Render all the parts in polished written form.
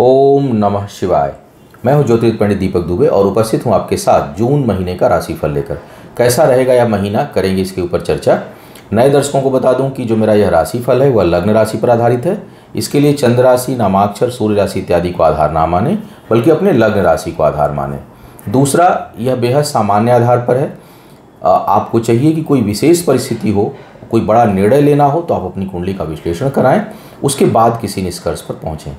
ओम नमः शिवाय। मैं हूं ज्योतिष पंडित दीपक दुबे और उपस्थित हूं आपके साथ जून महीने का राशिफल लेकर। कैसा रहेगा यह महीना, करेंगे इसके ऊपर चर्चा। नए दर्शकों को बता दूं कि जो मेरा यह राशिफल है वह लग्न राशि पर आधारित है। इसके लिए चंद्र राशि, नामाक्षर, सूर्य राशि इत्यादि को आधार ना माने, बल्कि अपने लग्न राशि को आधार माने। दूसरा, यह बेहद सामान्य आधार पर है। आपको चाहिए कि कोई विशेष परिस्थिति हो, कोई बड़ा निर्णय लेना हो तो आप अपनी कुंडली का विश्लेषण कराएं, उसके बाद किसी निष्कर्ष पर पहुंचें।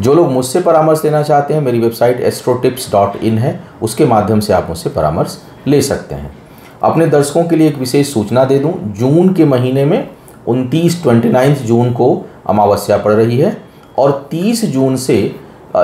जो लोग मुझसे परामर्श लेना चाहते हैं, मेरी वेबसाइट astrotips.in है, उसके माध्यम से आप मुझसे परामर्श ले सकते हैं। अपने दर्शकों के लिए एक विशेष सूचना दे दूं, जून के महीने में 29 जून को अमावस्या पड़ रही है और 30 जून से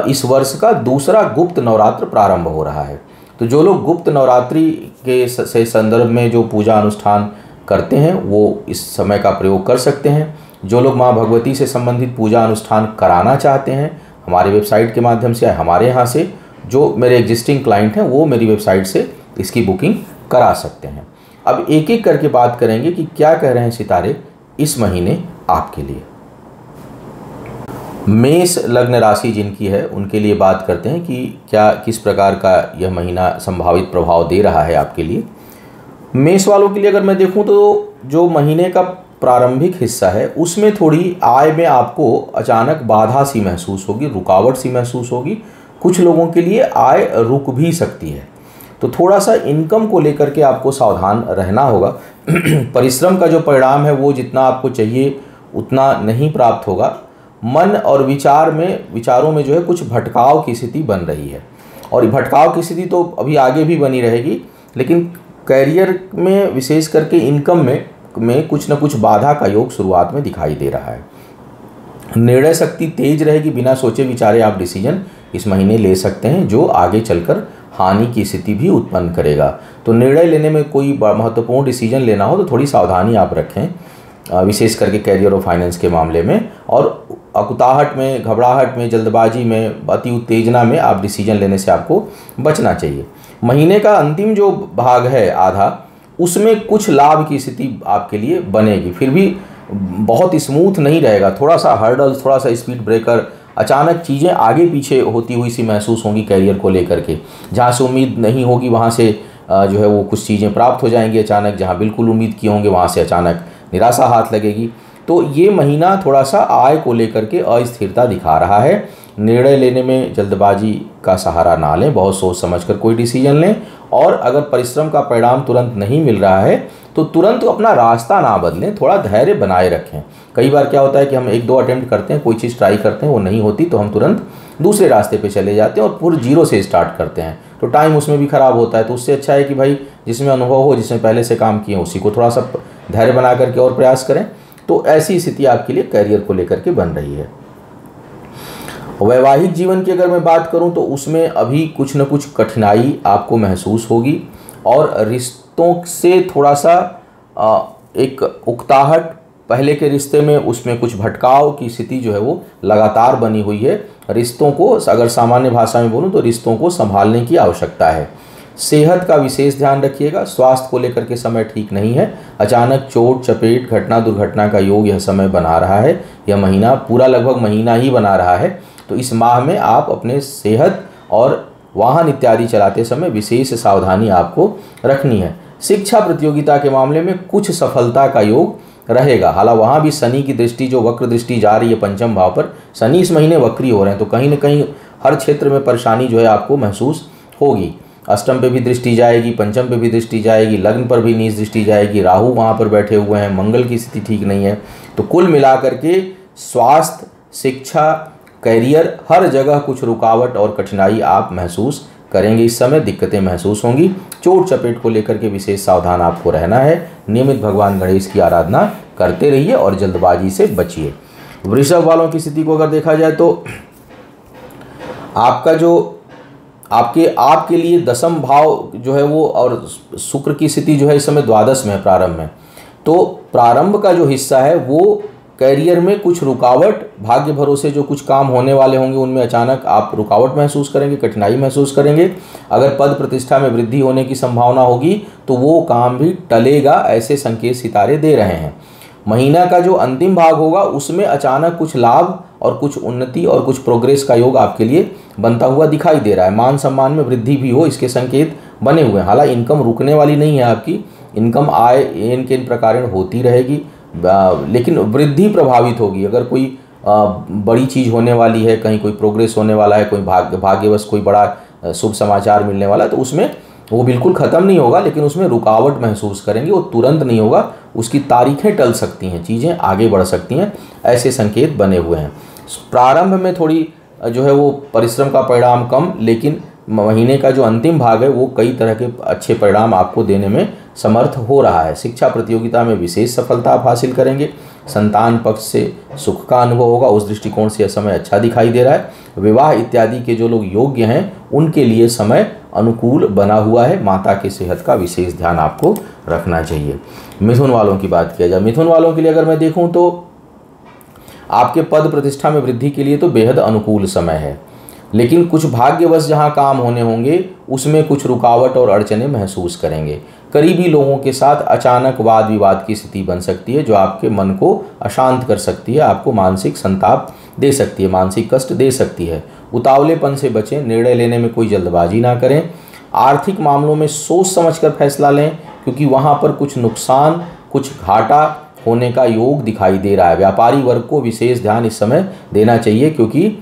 इस वर्ष का दूसरा गुप्त नवरात्र प्रारंभ हो रहा है। तो जो लोग गुप्त नवरात्रि के से संदर्भ में जो पूजा अनुष्ठान करते हैं वो इस समय का प्रयोग कर सकते हैं। जो लोग माँ भगवती से संबंधित पूजा अनुष्ठान कराना चाहते हैं, हमारी वेबसाइट के माध्यम से, हमारे यहाँ से, जो मेरे एग्जिस्टिंग क्लाइंट हैं वो मेरी वेबसाइट से इसकी बुकिंग करा सकते हैं। अब एक एक करके बात करेंगे कि क्या कह रहे हैं सितारे इस महीने आपके लिए। मेष लग्न राशि जिनकी है उनके लिए बात करते हैं कि क्या किस प्रकार का यह महीना संभावित प्रभाव दे रहा है आपके लिए। मेष वालों के लिए अगर मैं देखूं तो जो महीने का प्रारंभिक हिस्सा है उसमें थोड़ी आय में आपको अचानक बाधा सी महसूस होगी, रुकावट सी महसूस होगी। कुछ लोगों के लिए आय रुक भी सकती है, तो थोड़ा सा इनकम को लेकर के आपको सावधान रहना होगा। परिश्रम का जो परिणाम है वो जितना आपको चाहिए उतना नहीं प्राप्त होगा। मन और विचारों में जो है कुछ भटकाव की स्थिति बन रही है, और भटकाव की स्थिति तो अभी आगे भी बनी रहेगी, लेकिन कैरियर में विशेष करके इनकम में कुछ न कुछ बाधा का योग शुरुआत में दिखाई दे रहा है। निर्णय शक्ति तेज रहेगी, बिना सोचे विचारे आप डिसीजन इस महीने ले सकते हैं जो आगे चलकर हानि की स्थिति भी उत्पन्न करेगा। तो निर्णय लेने में कोई महत्वपूर्ण डिसीजन लेना हो तो थोड़ी सावधानी आप रखें, विशेष करके कैरियर और फाइनेंस के मामले में। और अकुताहट में, घबराहट में, जल्दबाजी में, अति उत्तेजना में आप डिसीजन लेने से आपको बचना चाहिए। महीने का अंतिम जो भाग है आधा, उसमें कुछ लाभ की स्थिति आपके लिए बनेगी, फिर भी बहुत स्मूथ नहीं रहेगा। थोड़ा सा हर्डल्स, थोड़ा सा स्पीड ब्रेकर, अचानक चीज़ें आगे पीछे होती हुई सी महसूस होंगी कैरियर को लेकर के। जहाँ से उम्मीद नहीं होगी वहाँ से जो है वो कुछ चीज़ें प्राप्त हो जाएंगी अचानक, जहाँ बिल्कुल उम्मीद किए होंगे वहाँ से अचानक निराशा हाथ लगेगी। तो ये महीना थोड़ा सा आय को लेकर के अस्थिरता दिखा रहा है। निर्णय लेने में जल्दबाजी का सहारा ना लें, बहुत सोच समझकर कोई डिसीजन लें। और अगर परिश्रम का परिणाम तुरंत नहीं मिल रहा है तो तुरंत अपना रास्ता ना बदलें, थोड़ा धैर्य बनाए रखें। कई बार क्या होता है कि हम 1-2 अटेम्प्ट करते हैं, कोई चीज़ ट्राई करते हैं, वो नहीं होती तो हम तुरंत दूसरे रास्ते पे चले जाते हैं और पूरे जीरो से स्टार्ट करते हैं, तो टाइम उसमें भी ख़राब होता है। तो उससे अच्छा है कि भाई जिसमें अनुभव हो, जिसमें पहले से काम किए, उसी को थोड़ा सा धैर्य बना करके और प्रयास करें। तो ऐसी स्थिति आपके लिए कैरियर को लेकर के बन रही है। वैवाहिक जीवन की अगर मैं बात करूं तो उसमें अभी कुछ न कुछ कठिनाई आपको महसूस होगी और रिश्तों से थोड़ा सा एक उकताहट, पहले के रिश्ते में उसमें कुछ भटकाव की स्थिति जो है वो लगातार बनी हुई है। रिश्तों को, अगर सामान्य भाषा में बोलूं तो रिश्तों को संभालने की आवश्यकता है। सेहत का विशेष ध्यान रखिएगा, स्वास्थ्य को लेकर के समय ठीक नहीं है। अचानक चोट चपेट, घटना दुर्घटना का योग यह समय बना रहा है। यह महीना पूरा लगभग महीना ही बना रहा है, तो इस माह में आप अपने सेहत और वाहन इत्यादि चलाते समय विशेष सावधानी आपको रखनी है। शिक्षा प्रतियोगिता के मामले में कुछ सफलता का योग रहेगा। हालांकि वहाँ भी शनि की दृष्टि, जो वक्र दृष्टि जा रही है पंचम भाव पर, शनि इस महीने वक्री हो रहे हैं, तो कहीं ना कहीं हर क्षेत्र में परेशानी जो है आपको महसूस होगी। अष्टम पे भी दृष्टि जाएगी, पंचम पे भी दृष्टि जाएगी, लग्न पर भी नीच दृष्टि जाएगी, राहु वहाँ पर बैठे हुए हैं, मंगल की स्थिति ठीक नहीं है। तो कुल मिलाकर के स्वास्थ्य, शिक्षा, कैरियर, हर जगह कुछ रुकावट और कठिनाई आप महसूस करेंगे। इस समय दिक्कतें महसूस होंगी। चोट चपेट को लेकर के विशेष सावधान आपको रहना है। नियमित भगवान गणेश की आराधना करते रहिए और जल्दबाजी से बचिए। वृषभ वालों की स्थिति को अगर देखा जाए तो आपका जो आपके लिए दशम भाव जो है वो, और शुक्र की स्थिति जो है इस समय द्वादश में है, प्रारंभ में। तो प्रारंभ का जो हिस्सा है वो कैरियर में कुछ रुकावट, भाग्य भरोसे जो कुछ काम होने वाले होंगे उनमें अचानक आप रुकावट महसूस करेंगे, कठिनाई महसूस करेंगे। अगर पद प्रतिष्ठा में वृद्धि होने की संभावना होगी तो वो काम भी टलेगा, ऐसे संकेत सितारे दे रहे हैं। महीना का जो अंतिम भाग होगा उसमें अचानक कुछ लाभ और कुछ उन्नति और कुछ प्रोग्रेस का योग आपके लिए बनता हुआ दिखाई दे रहा है। मान सम्मान में वृद्धि भी हो, इसके संकेत बने हुए हैं। हालांकि इनकम रुकने वाली नहीं है, आपकी इनकम आय इन के प्रकार होती रहेगी, लेकिन वृद्धि प्रभावित होगी। अगर कोई बड़ी चीज़ होने वाली है, कहीं कोई प्रोग्रेस होने वाला है, कोई भाग्यवश कोई बड़ा शुभ समाचार मिलने वाला है, तो उसमें वो बिल्कुल ख़त्म नहीं होगा, लेकिन उसमें रुकावट महसूस करेंगे। वो तुरंत नहीं होगा, उसकी तारीखें टल सकती हैं, चीज़ें आगे बढ़ सकती हैं, ऐसे संकेत बने हुए हैं। प्रारंभ में थोड़ी जो है वो परिश्रम का परिणाम कम, लेकिन महीने का जो अंतिम भाग है वो कई तरह के अच्छे परिणाम आपको देने में समर्थ हो रहा है। शिक्षा प्रतियोगिता में विशेष सफलता आप हासिल करेंगे। संतान पक्ष से सुख का अनुभव होगा, उस दृष्टिकोण से यह समय अच्छा दिखाई दे रहा है। विवाह इत्यादि के जो लोग योग्य हैं उनके लिए समय अनुकूल बना हुआ है। माता की सेहत का विशेष ध्यान आपको रखना चाहिए। मिथुन वालों की बात किया जाए, मिथुन वालों के लिए अगर मैं देखूं तो आपके पद प्रतिष्ठा में वृद्धि के लिए तो बेहद अनुकूल समय है, लेकिन कुछ भाग्यवश जहां काम होने होंगे उसमें कुछ रुकावट और अड़चने महसूस करेंगे। करीबी लोगों के साथ अचानक वाद विवाद की स्थिति बन सकती है, जो आपके मन को अशांत कर सकती है, आपको मानसिक संताप दे सकती है, मानसिक कष्ट दे सकती है। उतावलेपन से बचें, निर्णय लेने में कोई जल्दबाजी ना करें। आर्थिक मामलों में सोच समझकर फैसला लें, क्योंकि वहाँ पर कुछ नुकसान, कुछ घाटा होने का योग दिखाई दे रहा है। व्यापारी वर्ग को विशेष ध्यान इस समय देना चाहिए, क्योंकि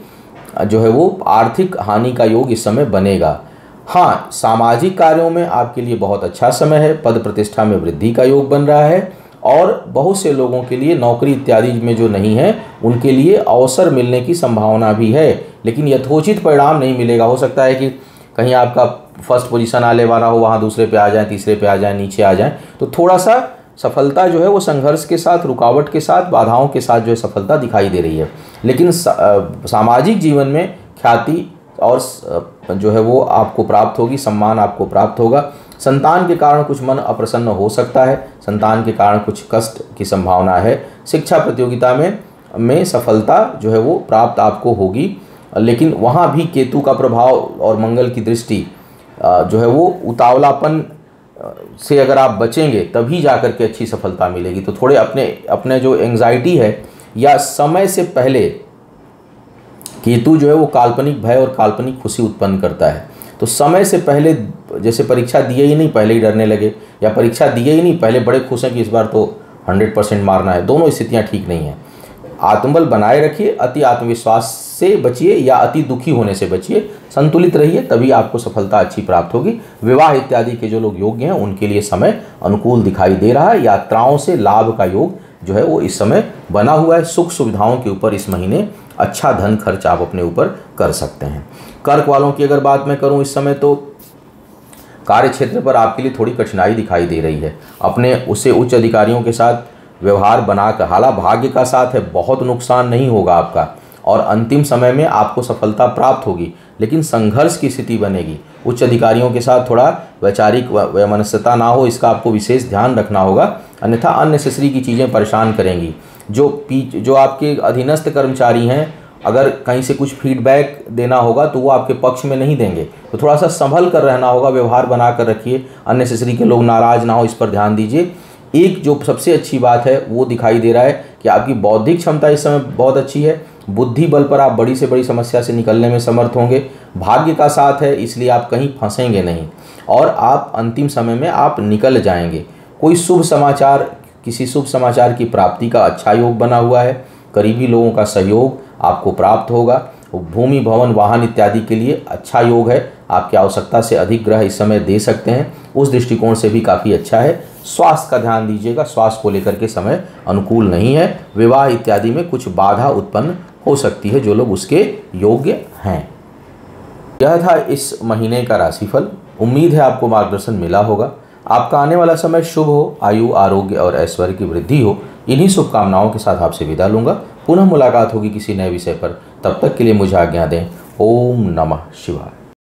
जो है वो आर्थिक हानि का योग इस समय बनेगा। हाँ, सामाजिक कार्यों में आपके लिए बहुत अच्छा समय है। पद प्रतिष्ठा में वृद्धि का योग बन रहा है, और बहुत से लोगों के लिए नौकरी इत्यादि में जो नहीं है उनके लिए अवसर मिलने की संभावना भी है, लेकिन यथोचित परिणाम नहीं मिलेगा। हो सकता है कि कहीं आपका फर्स्ट पोजीशन आने वाला हो, वहाँ दूसरे पे आ जाए, तीसरे पे आ जाए, नीचे आ जाए, तो थोड़ा सा सफलता जो है वो संघर्ष के साथ, रुकावट के साथ, बाधाओं के साथ जो है सफलता दिखाई दे रही है। लेकिन सामाजिक जीवन में ख्याति और जो है वो आपको प्राप्त होगी, सम्मान आपको प्राप्त होगा। संतान के कारण कुछ मन अप्रसन्न हो सकता है, संतान के कारण कुछ कष्ट की संभावना है। शिक्षा प्रतियोगिता में सफलता जो है वो प्राप्त आपको होगी, लेकिन वहाँ भी केतु का प्रभाव और मंगल की दृष्टि जो है वो उतावलापन से अगर आप बचेंगे तभी जाकर के अच्छी सफलता मिलेगी। तो थोड़े अपने जो एंग्जाइटी है या समय से पहले, केतु जो है वो काल्पनिक भय और काल्पनिक खुशी उत्पन्न करता है, तो समय से पहले, जैसे परीक्षा दिए ही नहीं पहले ही डरने लगे, या परीक्षा दिए ही नहीं पहले बड़े खुश हैं कि इस बार तो 100% मारना है, दोनों स्थितियां ठीक नहीं हैं। आत्मबल बनाए रखिए, अति आत्मविश्वास से बचिए या अति दुखी होने से बचिए, संतुलित रहिए, तभी आपको सफलता अच्छी प्राप्त होगी। विवाह इत्यादि के जो लोग योग्य हैं उनके लिए समय अनुकूल दिखाई दे रहा है। यात्राओं से लाभ का योग जो है वो इस समय बना हुआ है। सुख सुविधाओं के ऊपर इस महीने अच्छा धन खर्च आप अपने ऊपर कर सकते हैं। कर्क वालों की अगर बात मैं करूं, इस समय तो कार्य क्षेत्र पर आपके लिए थोड़ी कठिनाई दिखाई दे रही है। अपने उससे उच्च अधिकारियों के साथ व्यवहार बनाकर, हालांकि भाग्य का साथ है, बहुत नुकसान नहीं होगा आपका, और अंतिम समय में आपको सफलता प्राप्त होगी, लेकिन संघर्ष की स्थिति बनेगी। उच्च अधिकारियों के साथ थोड़ा वैचारिक वैमनस्यता ना हो, इसका आपको विशेष ध्यान रखना होगा, अन्यथा अननेसेसरी की चीज़ें परेशान करेंगी। जो आपके अधीनस्थ कर्मचारी हैं, अगर कहीं से कुछ फीडबैक देना होगा तो वो आपके पक्ष में नहीं देंगे, तो थोड़ा सा संभल कर रहना होगा, व्यवहार बना कर रखिए, अननेसेसरी के लोग नाराज़ ना हो, इस पर ध्यान दीजिए। एक जो सबसे अच्छी बात है वो दिखाई दे रहा है कि आपकी बौद्धिक क्षमता इस समय बहुत अच्छी है। बुद्धि बल पर आप बड़ी से बड़ी समस्या से निकलने में समर्थ होंगे। भाग्य का साथ है, इसलिए आप कहीं फंसेंगे नहीं, और आप अंतिम समय में आप निकल जाएंगे। कोई शुभ समाचार, किसी शुभ समाचार की प्राप्ति का अच्छा योग बना हुआ है। करीबी लोगों का सहयोग आपको प्राप्त होगा। भूमि, भवन, वाहन इत्यादि के लिए अच्छा योग है। आपकी आवश्यकता से अधिक ग्रह इस समय दे सकते हैं, उस दृष्टिकोण से भी काफ़ी अच्छा है। स्वास्थ्य का ध्यान दीजिएगा, स्वास्थ्य को लेकर के समय अनुकूल नहीं है। विवाह इत्यादि में कुछ बाधा उत्पन्न हो सकती है, जो लोग उसके योग्य हैं। यह था इस महीने का राशिफल। उम्मीद है आपको मार्गदर्शन मिला होगा। आपका आने वाला समय शुभ हो, आयु, आरोग्य और ऐश्वर्य की वृद्धि हो। इन्हीं शुभकामनाओं के साथ आपसे विदा लूंगा। पुनः मुलाकात होगी किसी नए विषय पर। तब तक के लिए मुझे आज्ञा दें। ओम नमः शिवाय।